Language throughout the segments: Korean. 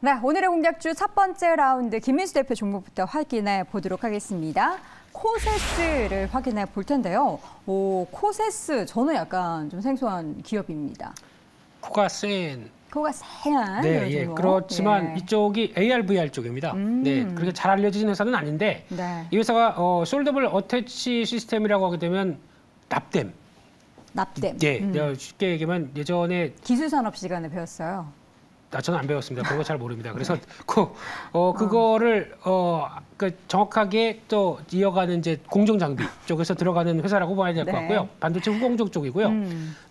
네, 오늘의 공략주 첫 번째 라운드 김민수 대표 종목부터 확인해 보도록 하겠습니다. 코세스를 확인해 볼 텐데요. 코세스 저는 약간 좀 생소한 기업입니다. 코가 센. 코가 세한. 네, 예. 그렇지만 이쪽이 AR/VR 쪽입니다. 네, 그렇게 잘 알려진 회사는 아닌데 네. 이 회사가 숄더블 어태치 시스템이라고 하게 되면 납땜. 네, 내가 쉽게 얘기하면 예전에 기술산업 시간에 배웠어요. 저는 안 배웠습니다. 그런 거 잘 모릅니다. 그래서 그거를 정확하게 또 이어가는 이제 공정 장비 쪽에서 들어가는 회사라고 봐야 될 것 같고요. 반도체 후공정 쪽이고요.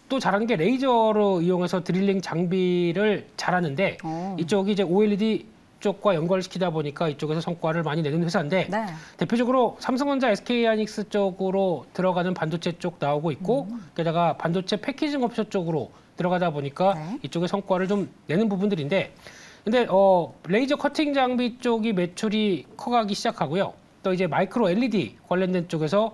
또 잘하는 게 레이저로 이용해서 드릴링 장비를 잘하는데 이쪽이 이제 OLED 쪽과 연결시키다 보니까 이쪽에서 성과를 많이 내는 회사인데 대표적으로 삼성전자, SK하이닉스 쪽으로 들어가는 반도체 쪽 나오고 있고 게다가 반도체 패키징 옵션 쪽으로 들어가다 보니까 이쪽에 성과를 좀 내는 부분들인데 근데 레이저 커팅 장비 쪽이 매출이 커가기 시작하고요. 또 이제 마이크로 LED 관련된 쪽에서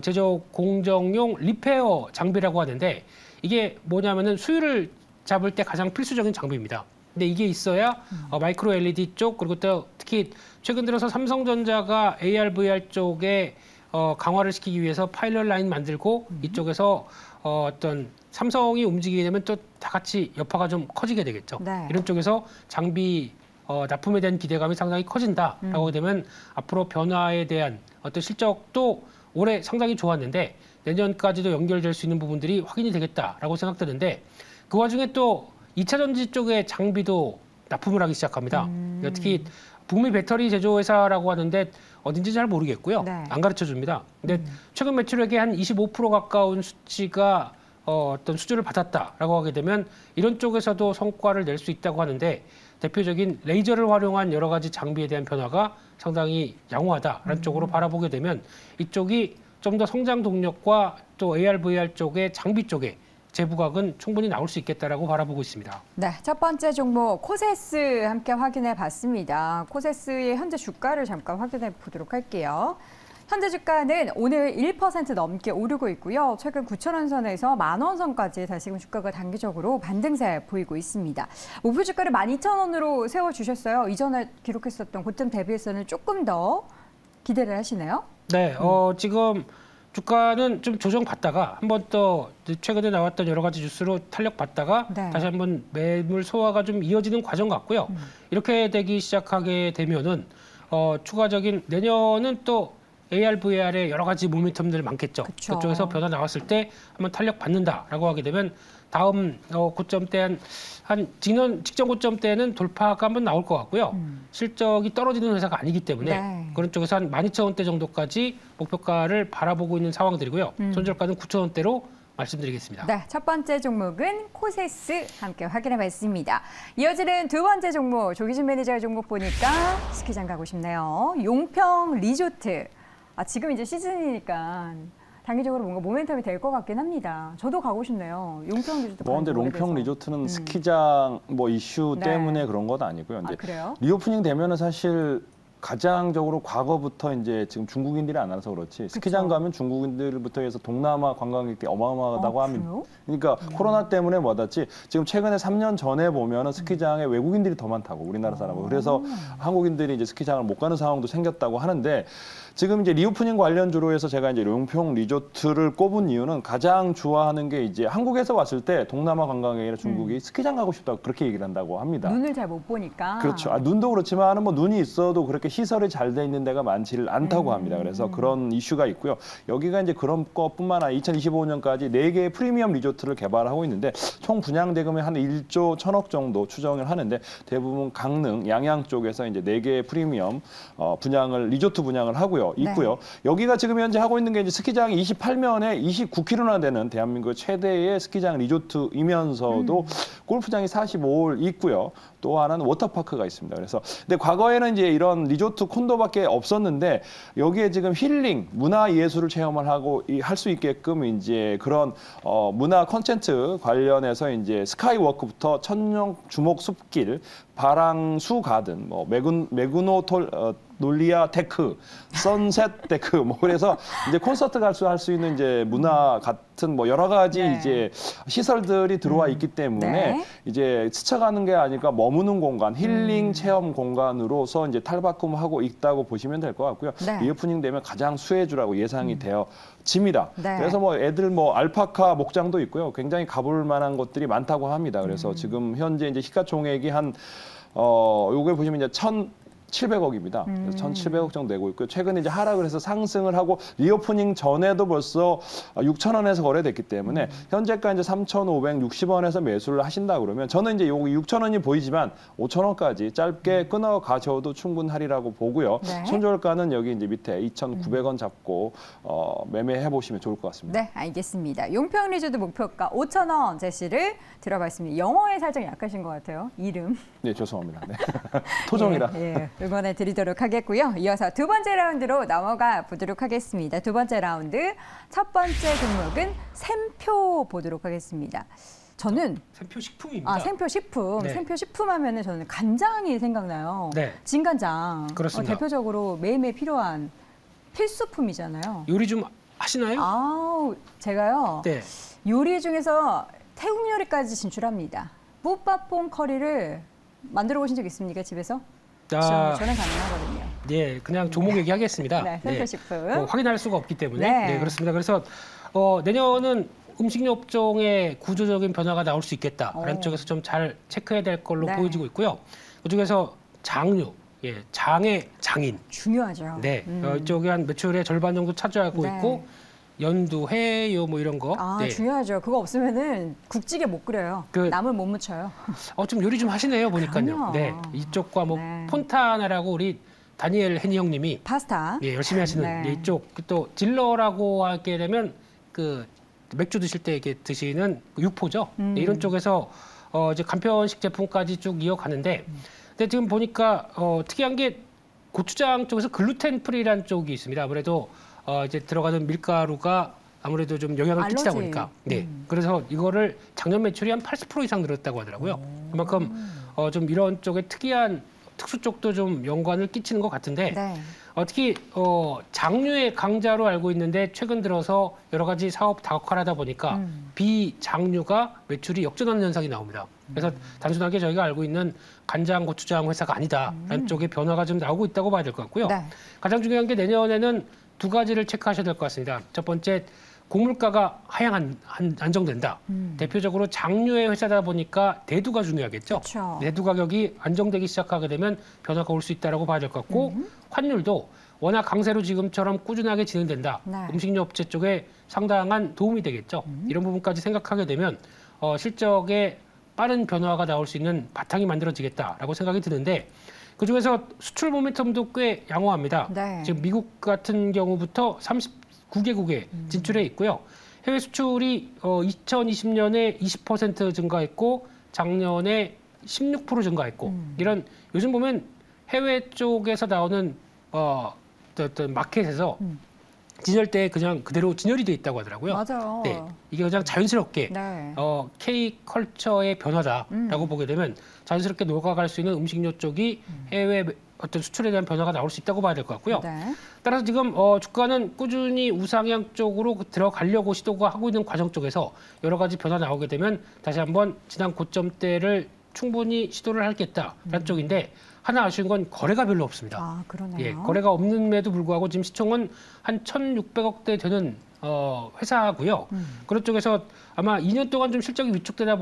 제조 공정용 리페어 장비라고 하는데 이게 뭐냐면은 수율을 잡을 때 가장 필수적인 장비입니다. 근데 이게 있어야 마이크로 LED 쪽 그리고 또 특히 최근 들어서 삼성전자가 AR/VR 쪽에 강화를 시키기 위해서 파일럿 라인 만들고 이쪽에서 어떤 삼성이 움직이게 되면 또 다 같이 여파가 좀 커지게 되겠죠. 이런 쪽에서 장비 납품에 대한 기대감이 상당히 커진다라고 되면 앞으로 변화에 대한 어떤 실적도 올해 상당히 좋았는데 내년까지도 연결될 수 있는 부분들이 확인이 되겠다라고 생각되는데 그 와중에 또 2차 전지 쪽의 장비도 납품을 하기 시작합니다. 특히 북미 배터리 제조 회사라고 하는데 어딘지 잘 모르겠고요. 안 가르쳐 줍니다. 근데 최근 매출액의 한 25% 가까운 수치가 어떤 수주를 받았다라고 하게 되면 이런 쪽에서도 성과를 낼 수 있다고 하는데 대표적인 레이저를 활용한 여러 가지 장비에 대한 변화가 상당히 양호하다라는 쪽으로 바라보게 되면 이쪽이 좀 더 성장 동력과 또 AR/VR 쪽의 장비 쪽에 재부각은 충분히 나올 수 있겠다라고 바라보고 있습니다. 네, 첫 번째 종목 코세스 함께 확인해 봤습니다. 코세스의 현재 주가를 잠깐 확인해 보도록 할게요. 현재 주가는 오늘 1% 넘게 오르고 있고요. 최근 9,000원 선에서 10,000원 선까지 다시금 주가가 단기적으로 반등세 보이고 있습니다. 목표 주가를 12,000원으로 세워주셨어요. 이전에 기록했었던 고점 대비해서는 조금 더 기대를 하시네요. 네, 지금 주가는 좀 조정받다가 한번 또 최근에 나왔던 여러 가지 뉴스로 탄력받다가 다시 한번 매물 소화가 좀 이어지는 과정 같고요. 이렇게 되기 시작하게 되면은 추가적인 내년은 또 AR/VR의 여러 가지 모멘텀들 많겠죠. 그쪽에서 변화 나왔을 때 한번 탄력 받는다라고 하게 되면 다음 고점대 한 직전 고점대는 돌파가 한번 나올 것 같고요. 실적이 떨어지는 회사가 아니기 때문에 그런 쪽에서 한 12,000원대 정도까지 목표가를 바라보고 있는 상황들이고요. 손절가는 9,000원대로 말씀드리겠습니다. 네, 첫 번째 종목은 코세스 함께 확인해봤습니다. 이어지는 두 번째 종목, 조기준 매니저의 종목 보니까 스키장 가고 싶네요. 용평 리조트. 지금 이제 시즌이니까 단기적으로 뭔가 모멘텀이 될 것 같긴 합니다. 저도 가고 싶네요. 용평 리조트. 근데 용평 리조트는 스키장 이슈 때문에 그런 건 아니고요. 이제 그래요? 리오프닝 되면은 사실 가장적으로 과거부터 이제 지금 중국인들이 안 와서 그렇지 스키장 가면 중국인들부터 해서 동남아 관광객들이 어마어마하다고 합니다. 그러니까 코로나 때문에 못 왔지 지금 최근에 3년 전에 보면은 스키장에 외국인들이 더 많다고 우리나라 사람하고 그래서 한국인들이 이제 스키장을 못 가는 상황도 생겼다고 하는데 지금 이제 리오프닝 관련주로 해서 제가 이제 용평 리조트를 꼽은 이유는 가장 좋아하는 게 이제 한국에서 왔을 때 동남아 관광객이나 중국이 스키장 가고 싶다고 그렇게 얘기를 한다고 합니다. 눈을 잘 못 보니까. 그렇죠. 눈도 그렇지만 눈이 있어도 그렇게 시설이 잘 돼 있는 데가 많지를 않다고 합니다. 그래서 그런 이슈가 있고요. 여기가 이제 그런 것뿐만 아니라 2025년까지 4개의 프리미엄 리조트를 개발하고 있는데 총 분양 대금이 한 1조 1,000억 정도 추정을 하는데 대부분 강릉, 양양 쪽에서 이제 4개의 프리미엄 리조트 분양을 하고요. 있고요. 여기가 지금 현재 하고 있는 게 이제 스키장이 28면에 29km나 되는 대한민국 최대의 스키장 리조트이면서도 골프장이 45홀 있고요. 또 하나는 워터파크가 있습니다. 그래서 근데 과거에는 이제 이런 리조트 콘도밖에 없었는데 여기에 지금 힐링, 문화 예술을 체험을 하고 할 수 있게끔 이제 그런 문화 콘텐츠 관련해서 이제 스카이워크부터 천령 주목 숲길, 바랑수 가든, 매그노 놀리아 테크, 선셋 테크 뭐 그래서 이제 콘서트 할 수 있는 이제 문화 같은 뭐 여러 가지 네. 이제 시설들이 들어와 있기 때문에 네. 이제 스쳐가는 게 아니라 머무는 공간, 힐링 체험 공간으로서 이제 탈바꿈하고 있다고 보시면 될 것 같고요. 네. 리오프닝 되면 가장 수혜주라고 예상이 되어집니다. 네. 그래서 뭐 애들 뭐 알파카 목장도 있고요. 굉장히 가볼 만한 것들이 많다고 합니다. 그래서 지금 현재 이제 시가총액이 한 요게 보시면 이제 1,700억입니다. 그래서 1,700억 정도 내고 있고요. 최근에 이제 하락을 해서 상승을 하고 리오프닝 전에도 벌써 6,000원에서 거래됐기 때문에 현재까지 이제 3,560원에서 매수를 하신다 그러면 저는 이제 요거 6,000원이 보이지만 5,000원까지 짧게 끊어 가셔도 충분하리라고 보고요. 네. 손절가는 여기 이제 밑에 2,900원 잡고 매매해 보시면 좋을 것 같습니다. 네, 알겠습니다. 용평 리조트 목표가 5,000원 제시를 들어봤습니다. 영어에 살짝 약하신 것 같아요. 이름. 네, 죄송합니다. 네. 토종이라. 예, 응원해 드리도록 하겠고요. 이어서 두 번째 라운드로 넘어가 보도록 하겠습니다. 두 번째 라운드 첫 번째 종목은 샘표 보도록 하겠습니다. 저는 샘표 식품입니다. 샘표 식품. 네. 샘표 식품 하면은 저는 간장이 생각나요. 네. 진간장. 그렇습니다. 대표적으로 매일매일 필요한 필수품이잖아요. 요리 좀 하시나요? 제가요. 네. 요리 중에서 태국 요리까지 진출합니다. 뿌빠퐁 커리를 만들어 보신 적 있습니까, 집에서? 저는 가능하거든요. 네, 그냥 종목 얘기하겠습니다. 네, 샘표 식품. 확인할 수가 없기 때문에. 네. 네, 그렇습니다. 그래서 내년은 음식료 업종에 구조적인 변화가 나올 수 있겠다라는 쪽에서 좀 잘 체크해야 될 걸로 네. 보여지고 있고요. 그중에서 장류, 장의 장인. 중요하죠. 네, 이쪽이 한 매출의 절반 정도 차지하고 네. 있고 연두, 해요 뭐 이런 거. 네. 중요하죠. 그거 없으면은 국찌개 못 끓여요. 남을 못 묻혀요. 좀 요리 좀 하시네요, 보니까요. 그럼요. 네, 이쪽과 뭐 네. 폰타나라고 우리 다니엘 헤니 형님이 파스타. 열심히 하시는 네. 이쪽 또 질러라고 하게 되면 그 맥주 드실 때 이렇게 드시는 그 육포죠. 네, 이런 쪽에서 이제 간편식 제품까지 쭉 이어가는데, 근데 지금 보니까 특이한 게 고추장 쪽에서 글루텐 프리라는 쪽이 있습니다. 아무래도 이제 들어가는 밀가루가 아무래도 좀 영향을 끼치다 알러지. 보니까, 네, 그래서 이거를 작년 매출이 한 80% 이상 늘었다고 하더라고요. 그만큼 좀 이런 쪽에 특이한 특수 쪽도 좀 연관을 끼치는 것 같은데. 네. 특히 장류의 강자로 알고 있는데 최근 들어서 여러 가지 사업 다각화하다 보니까 비장류가 매출이 역전하는 현상이 나옵니다. 그래서 단순하게 저희가 알고 있는 간장, 고추장 회사가 아니다라는 쪽의 변화가 좀 나오고 있다고 봐야 될 것 같고요. 네. 가장 중요한 게 내년에는 두 가지를 체크하셔야 될 것 같습니다. 첫 번째, 곡물가가 하향 안정된다. 대표적으로 장류의 회사다 보니까 대두가 중요하겠죠. 그렇죠. 대두 가격이 안정되기 시작하게 되면 변화가 올 수 있다고 봐야 될 것 같고 환율도 워낙 강세로 지금처럼 꾸준하게 진행된다. 네. 음식료 업체 쪽에 상당한 도움이 되겠죠. 이런 부분까지 생각하게 되면 실적에 빠른 변화가 나올 수 있는 바탕이 만들어지겠다라고 생각이 드는데 그중에서 수출 모멘텀도 꽤 양호합니다. 네. 지금 미국 같은 경우부터 39개국에 진출해 있고요. 해외 수출이 2020년에 20% 증가했고 작년에 16% 증가했고 이런 요즘 보면 해외 쪽에서 나오는 어떤 마켓에서 진열대에 그냥 그대로 진열이 돼 있다고 하더라고요. 맞아요. 네, 이게 그냥 자연스럽게 네. K 컬처의 변화다라고 보게 되면 자연스럽게 녹아갈 수 있는 음식료 쪽이 해외 어떤 수출에 대한 변화가 나올 수 있다고 봐야 될 것 같고요. 네. 따라서 지금 주가는 꾸준히 우상향 쪽으로 들어가려고 시도가 하고 있는 과정 쪽에서 여러 가지 변화 나오게 되면 다시 한번 지난 고점대를 충분히 시도를 하겠다라는 쪽인데 하나 아쉬운 건 거래가 별로 없습니다. 그러네요. 거래가 없는데도 불구하고 지금 시총은 한 1,600억대 되는 회사고요. 그런 쪽에서 아마 2년 동안 좀 실적이 위축되다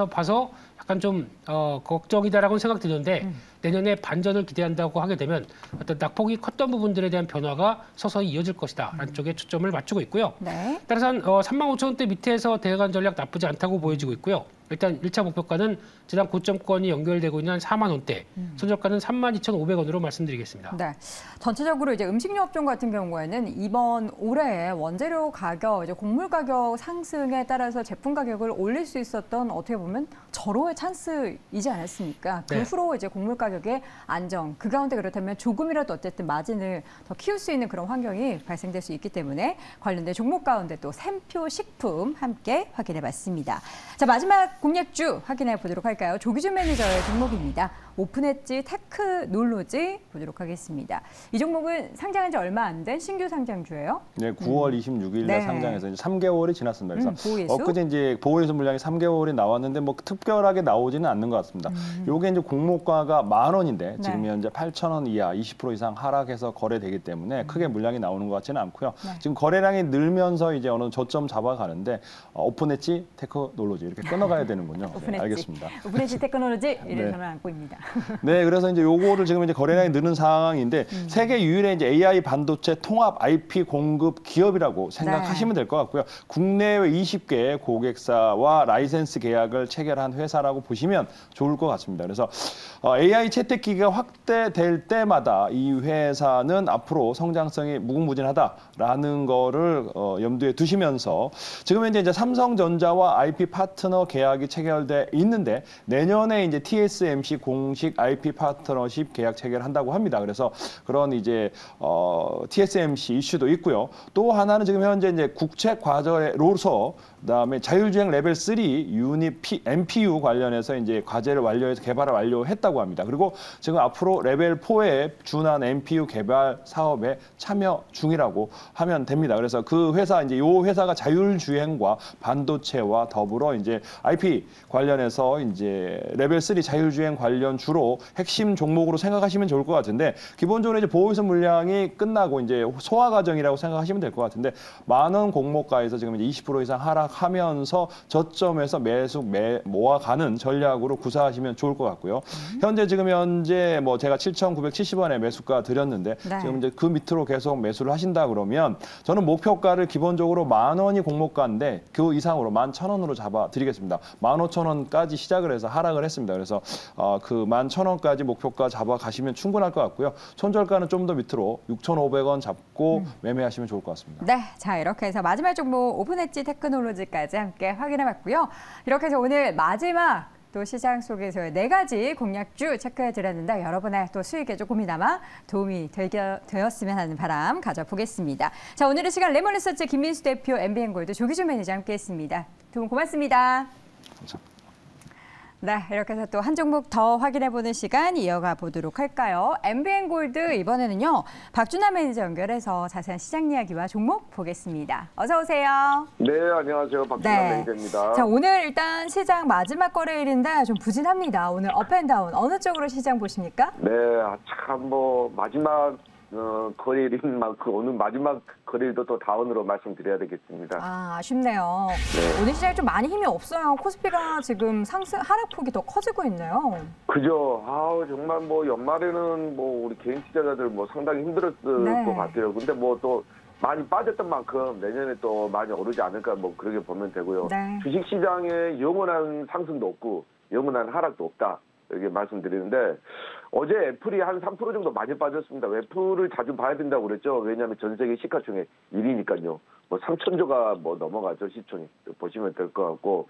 봐서 약간 좀 걱정이다라고 생각 드는데 내년에 반전을 기대한다고 하게 되면 어떤 낙폭이 컸던 부분들에 대한 변화가 서서히 이어질 것이다라는 쪽에 초점을 맞추고 있고요. 네. 따라서 한 35,000원대 밑에서 대응한 전략 나쁘지 않다고 보여지고 있고요. 일단 1차 목표가는 지난 고점권이 연결되고 있는 한 4만 원대, 손절가는 32,500원으로 말씀드리겠습니다. 네. 전체적으로 이제 음식료 업종 같은 경우에는 이번 올해에 원재료 가격, 이제 곡물 가격 상승에 따라서 제품 가격을 올릴 수 있었던 어떻게 보면 절호의 찬스이지 않았습니까? 그 네. 후로 이제 곡물 가격의 안정, 그 가운데 그렇다면 조금이라도 어쨌든 마진을 더 키울 수 있는 그런 환경이 발생될 수 있기 때문에 관련된 종목 가운데 또 샘표 식품 함께 확인해 봤습니다. 자, 마지막 공략주 확인해 보도록 할까요? 조기준 매니저의 종목입니다. 오픈엣지 테크놀로지 보도록 하겠습니다. 이 종목은 상장한 지 얼마 안 된 신규 상장주예요. 네, 9월 26일 날 네. 상장해서 이제 3개월이 지났습니다. 그래서 보호예수? 엊그제 이제 보호예수 물량이 3개월이 나왔는데 뭐 특별하게 나오지는 않는 것 같습니다. 요게 이제 공모가가 10,000원인데 지금 네. 현재 8,000원 이하 20% 이상 하락해서 거래되기 때문에 크게 물량이 나오는 것 같지는 않고요. 네. 지금 거래량이 늘면서 이제 어느 저점 잡아가는데 오픈엣지 테크놀로지 이렇게 끊어가야 되는군요. 네, 오픈엣지. 알겠습니다. 오픈엣지 테크놀로지 이래 네. 저는 안고 있습니다. 네, 그래서 이제 요거를 지금 이제 거래량이 느는 상황인데 세계 유일의 이제 AI 반도체 통합 IP 공급 기업이라고 생각하시면 될 것 같고요. 국내외 20개의 고객사와 라이센스 계약을 체결한 회사라고 보시면 좋을 것 같습니다. 그래서 AI 채택기가 확대될 때마다 이 회사는 앞으로 성장성이 무궁무진하다라는 거를 염두에 두시면서 지금 현재 이제 삼성전자와 IP 파트너 계약이 체결돼 있는데 내년에 이제 TSMC 공식 IP 파트너십 계약 체결한다고 합니다. 그래서 그런 이제 TSMC 이슈도 있고요. 또 하나는 지금 현재 이제 국책 과제로서 그다음에 자율주행 레벨 3 유닛 MPU 관련해서 이제 과제를 완료해서 개발을 완료했다고 합니다. 그리고 지금 앞으로 레벨 4에 준한 MPU 개발 사업에 참여 중이라고 하면 됩니다. 그래서 그 회사 이제 요 회사가 자율주행과 반도체와 더불어 이제 IP 관련해서 이제 레벨 3 자율주행 관련 주로 핵심 종목으로 생각하시면 좋을 것 같은데 기본적으로 이제 보호예수 물량이 끝나고 이제 소화 과정이라고 생각하시면 될 것 같은데 10,000원 공모가에서 지금 이제 20% 이상 하락하면서 저점에서 모아가는 전략으로 구사하시면 좋을 것 같고요. 현재 뭐 제가 7,970원에 매수가 드렸는데 네. 지금 이제 그 밑으로 계속 매수를 하신다 그러면 저는 목표가를 기본적으로 10,000원이 공모가인데 그 이상으로 11,000원으로 잡아 드리겠습니다. 15,000원까지 시작을 해서 하락을 했습니다. 그래서 그 11,000원까지 목표가 잡아 가시면 충분할 것 같고요. 손절가는 좀 더 밑으로 6,500원 잡고 매매하시면 좋을 것 같습니다. 네, 자 이렇게 해서 마지막 종목 오픈엣지 테크놀로지까지 함께 확인해봤고요. 이렇게 해서 오늘 마지막 또 시장 속에서의 4가지 공략주 체크해드렸는데 여러분의 또 수익에 조금이나마 도움이 되었으면 하는 바람 가져보겠습니다. 자 오늘의 시간 레몬리서치 김민수 대표, MBN골드 조기준 매니저 함께했습니다. 두 분 고맙습니다. 감사합니다. 네, 이렇게 해서 또 한 종목 더 확인해보는 시간 이어가 보도록 할까요? MBN골드 이번에는요. 박준하 매니저 연결해서 자세한 시장 이야기와 종목 보겠습니다. 어서 오세요. 네, 안녕하세요. 박준하 매니저입니다. 자, 오늘 일단 시장 마지막 거래일인데 좀 부진합니다. 오늘 업앤다운 어느 쪽으로 시장 보십니까? 네, 참 뭐 마지막 거래일인 만큼 오늘 마지막 거래일도 또 다운으로 말씀드려야 되겠습니다. 아쉽네요. 네. 오늘 시장이 좀 많이 힘이 없어요. 코스피가 지금 하락폭이 더 커지고 있네요. 그죠. 정말 뭐 연말에는 뭐 우리 개인 투자자들 뭐 상당히 힘들었을 네. 것 같아요. 근데 뭐 또 많이 빠졌던 만큼 내년에 또 많이 오르지 않을까 뭐 그렇게 보면 되고요. 네. 주식 시장에 영원한 상승도 없고 영원한 하락도 없다. 이렇게 말씀드리는데 어제 애플이 한 3% 정도 많이 빠졌습니다. 애플을 자주 봐야 된다고 그랬죠. 왜냐하면 전 세계 시가총액 1위니까요. 뭐 3,000조가 뭐 넘어가죠. 시총이. 보시면 될 것 같고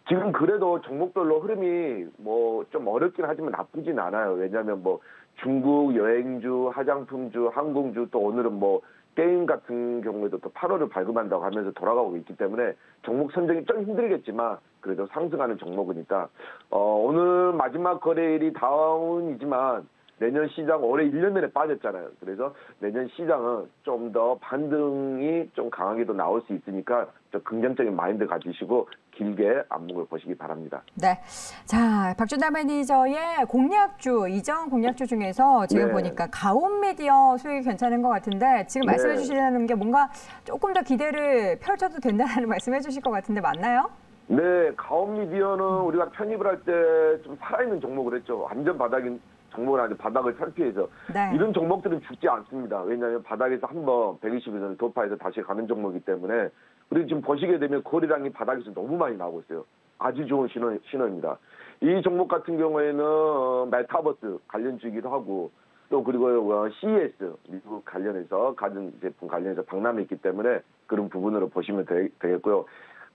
지금 그래도 종목별로 흐름이 뭐 좀 어렵긴 하지만 나쁘진 않아요. 왜냐하면 뭐 중국 여행주, 화장품주, 항공주 또 오늘은 뭐 게임 같은 경우에도 또 8월을 발급한다고 하면서 돌아가고 있기 때문에 종목 선정이 좀 힘들겠지만 그래도 상승하는 종목은 있다. 오늘 마지막 거래일이 다운이지만 내년 시장 올해 1년 내내 빠졌잖아요. 그래서 내년 시장은 좀 더 반등이 좀 강하게도 나올 수 있으니까 좀 긍정적인 마인드 가지시고 길게 안목을 보시기 바랍니다. 네, 자 박준하 매니저의 공략주 이전 공략주 중에서 지금 네. 보니까 가온미디어 수익이 괜찮은 것 같은데 지금 네. 말씀해 주시는 게 뭔가 조금 더 기대를 펼쳐도 된다는 말씀해 주실 것 같은데 맞나요? 네, 가온미디어는 우리가 편입을 할 때 좀 살아있는 종목을 했죠. 완전 바닥인 종목을 아주 바닥을 탈피해서 네. 이런 종목들은 죽지 않습니다. 왜냐하면 바닥에서 한번 120일선을 돌파해서 다시 가는 종목이기 때문에 그리고 지금 보시게 되면 거래량이 바닥에서 너무 많이 나오고 있어요. 아주 좋은 신호입니다. 이 종목 같은 경우에는 메타버스 관련주이기도 하고 또 그리고 CES 미국 관련해서 가전제품 관련해서 박람회 있기 때문에 그런 부분으로 보시면 되겠고요.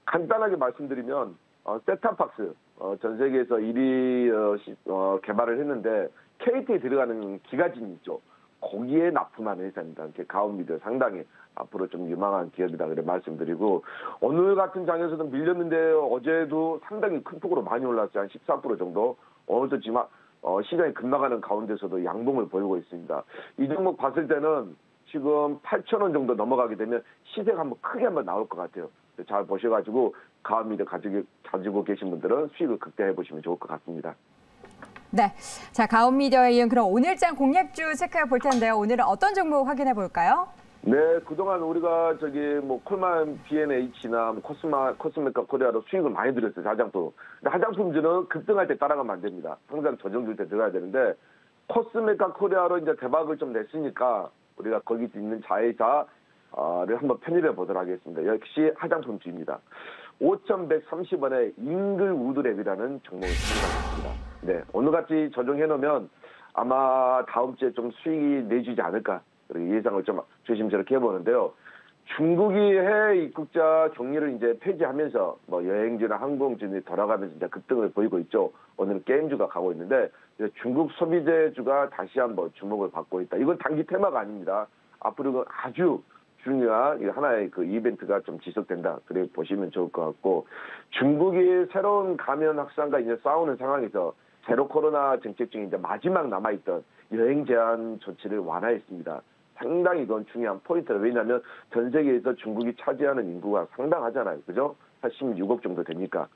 간단하게 말씀드리면 셋탑박스 전 세계에서 1위 개발을 했는데 KT에 들어가는 기가진이 있죠. 거기에 납품하는 회사입니다. 이렇게 가온미디어 상당히 앞으로 좀 유망한 기업이다 그래 말씀드리고 오늘 같은 장에서도 밀렸는데 어제도 상당히 큰 폭으로 많이 올랐어요. 한 14% 정도. 오늘도 지금 시장이 급락하는 가운데서도 양봉을 보이고 있습니다. 이 종목 봤을 때는 지금 8,000원 정도 넘어가게 되면 시세가 한번 크게 한번 나올 것 같아요. 잘 보셔가지고 가업미를 가지고 계신 분들은 수익을 극대화해 보시면 좋을 것 같습니다. 네, 자 가온미디어에 이은 그럼 오늘장 공략주 체크해 볼 텐데요. 오늘은 어떤 종목 확인해 볼까요? 네, 그동안 우리가 콜만 B&H나 코스메카 코리아로 수익을 많이 들였어요, 화장품. 근데 화장품주는 급등할 때 따라가면 안 됩니다. 항상 저정줄 때 들어가야 되는데, 코스메카 코리아로 이제 대박을 좀 냈으니까, 우리가 거기 있는 자회사를 한번 편입해 보도록 하겠습니다. 역시 화장품주입니다. 5,130원에 잉글우드랩이라는 종목을 선택하겠습니다. 네, 오늘같이 조정해 놓으면 아마 다음 주에 좀 수익이 내주지 않을까. 예상을 좀 조심스럽게 해보는데요. 중국이 해외 입국자 격리를 이제 폐지하면서 여행주나 항공주들이 돌아가면서 이제 급등을 보이고 있죠. 오늘은 게임주가 가고 있는데 중국 소비재주가 다시 한번 주목을 받고 있다. 이건 단기 테마가 아닙니다. 앞으로 아주 중요한 하나의 그 이벤트가 좀 지속된다. 그렇게 보시면 좋을 것 같고, 중국이 새로운 감염 확산과 이제 싸우는 상황에서 제로 코로나 정책 중에 이제 마지막 남아있던 여행 제한 조치를 완화했습니다. 상당히 이건 중요한 포인트다. 왜냐하면 전 세계에서 중국이 차지하는 인구가 상당하잖아요. 그죠? 86억 정도 되니까.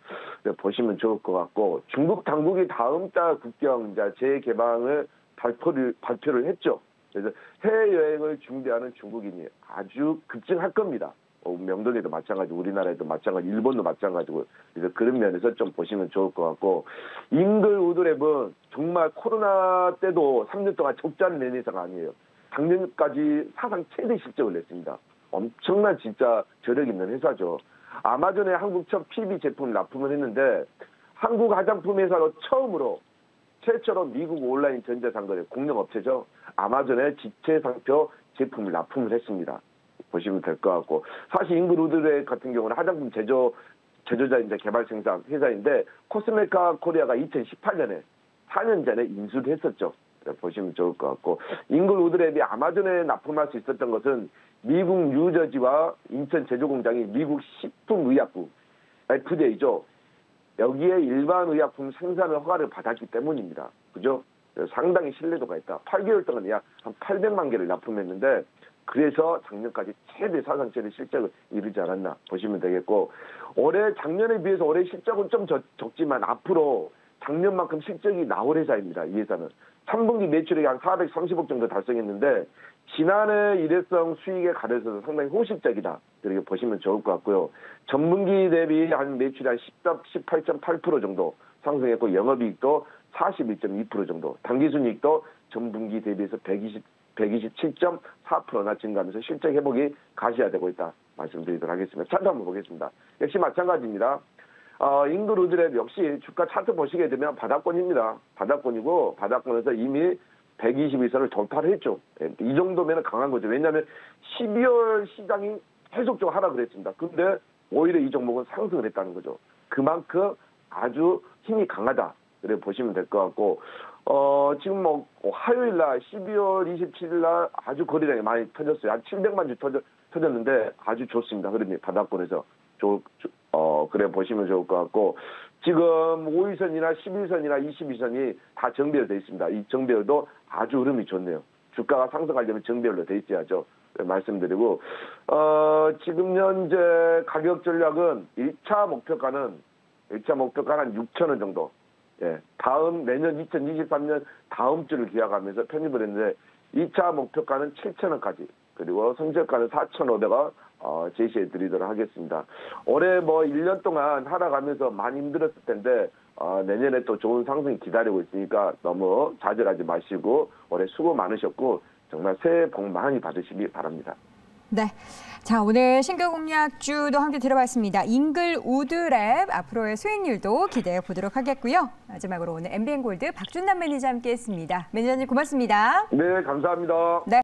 보시면 좋을 것 같고, 중국 당국이 다음 달 국경 재개방을 발표를 했죠. 그래서 해외여행을 준비하는 중국인이 아주 급증할 겁니다. 명동에도 마찬가지고 우리나라에도 마찬가지고 일본도 마찬가지고, 그래서 그런 면에서 좀 보시면 좋을 것 같고, 잉글우드랩은 정말 코로나 때도 3년 동안 적자를 낸 회사가 아니에요. 작년까지 사상 최대 실적을 냈습니다. 엄청난 진짜 저력 있는 회사죠. 아마존에 한국 첫 PB 제품 납품을 했는데, 한국 화장품 회사로 최초로 미국 온라인 전자상거래 공룡업체죠. 아마존에 지체상표 제품을 납품을 했습니다. 보시면 될 것 같고, 사실 잉글우드랩 같은 경우는 화장품 제조자 이제 개발 생산 회사인데, 코스메카 코리아가 2018년에 4년 전에 인수를 했었죠. 보시면 좋을 것 같고, 잉글우드랩이 아마존에 납품할 수 있었던 것은 미국 뉴저지와 인천 제조공장이 미국 식품의약국 FDA죠. 여기에 일반 의약품 생산을 허가를 받았기 때문입니다. 그죠? 상당히 신뢰도가 있다. 8개월 동안 약 한 800만 개를 납품했는데, 그래서 작년까지 최대 사상 최대 실적을 이루지 않았나 보시면 되겠고, 작년에 비해서 올해 실적은 좀 적지만 앞으로 작년만큼 실적이 나올 회사입니다. 이 회사는 3분기 매출액이 한 430억 정도 달성했는데, 지난해 일회성 수익에 가려져서 상당히 호실적이다. 이렇게 보시면 좋을 것 같고요. 전분기 대비 한 매출이 한 18.8% 정도 상승했고, 영업이익도 41.2% 정도, 당기순이익도 전분기 대비해서 127.4%나 증가하면서 실적 회복이 가시화되고 있다 말씀드리도록 하겠습니다. 차트 한번 보겠습니다. 역시 마찬가지입니다. 잉글우드랩 역시 주가 차트 보시게 되면 바닥권입니다. 바닥권이고, 바닥권에서 이미 121선을 돌파를 했죠. 이 정도면 강한 거죠. 왜냐하면 12월 시장이 계속적으로 하락을 했습니다. 근데 오히려 이 종목은 상승을 했다는 거죠. 그만큼 아주 힘이 강하다. 그래 보시면 될 것 같고, 지금 화요일 날 12월 27일 날 아주 거래량이 많이 터졌어요. 한 700만 주 터졌는데 아주 좋습니다. 흐름이 바닥권에서. 그래 보시면 좋을 것 같고, 지금 5일선이나 11선이나 22선이 다 정배열되어 있습니다. 이 정배열도 아주 흐름이 좋네요. 주가가 상승하려면 정배열로 돼 있어야죠. 말씀드리고, 지금 현재 가격 전략은 1차 목표가는 한 6,000원 정도. 예, 내년 2023년 다음 주를 기약하면서 편입을 했는데, 2차 목표가는 7,000원까지, 그리고 선절가는 4,500원 제시해 드리도록 하겠습니다. 올해 1년 동안 하락하면서 많이 힘들었을 텐데, 내년에 또 좋은 상승이 기다리고 있으니까 너무 좌절하지 마시고, 올해 수고 많으셨고, 정말 새해 복 많이 받으시기 바랍니다. 네. 자, 오늘 신규 공략주도 함께 들어봤습니다. 잉글우드랩 앞으로의 수익률도 기대해 보도록 하겠고요. 마지막으로 오늘 MBN골드 박준남 매니저 함께 했습니다. 매니저님 고맙습니다. 네, 감사합니다. 네.